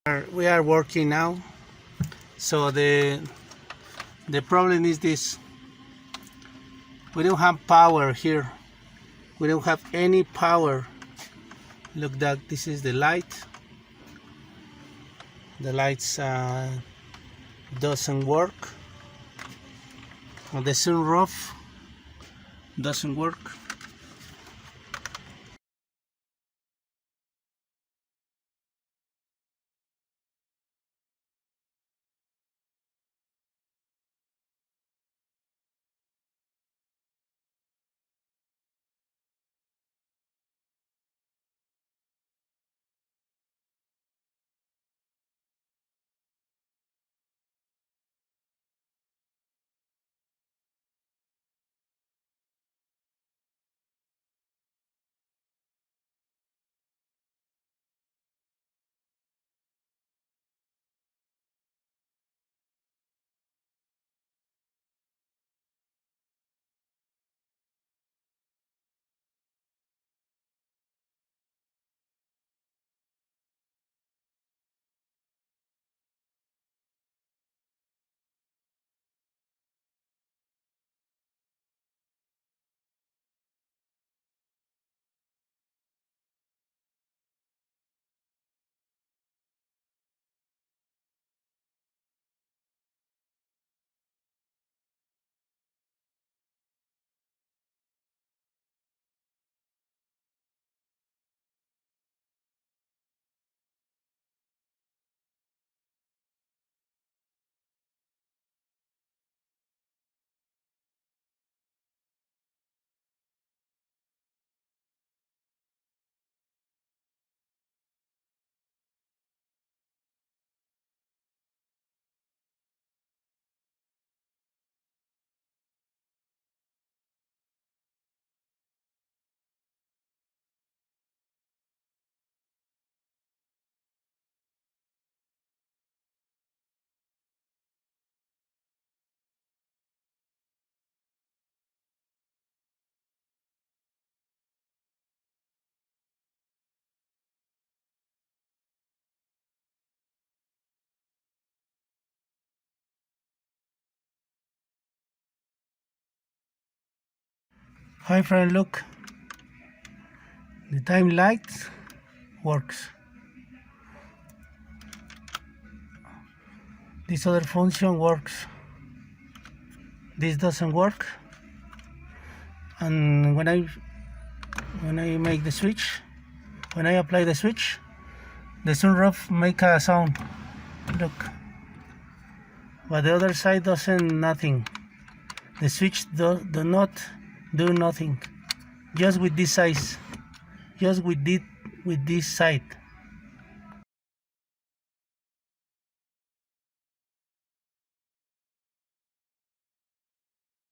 We are working now. So the problem is this: we don't have power here. We don't have any power. Look, that this is the light. The lights doesn't work. The sunroof doesn't work. Hi friend, look. The time light works. This other function works. This doesn't work. And when I make the switch, when I apply the switch, the sunroof make a sound. Look. But the other side doesn't nothing. The switch do not do nothing. Just with this size. Just with this side.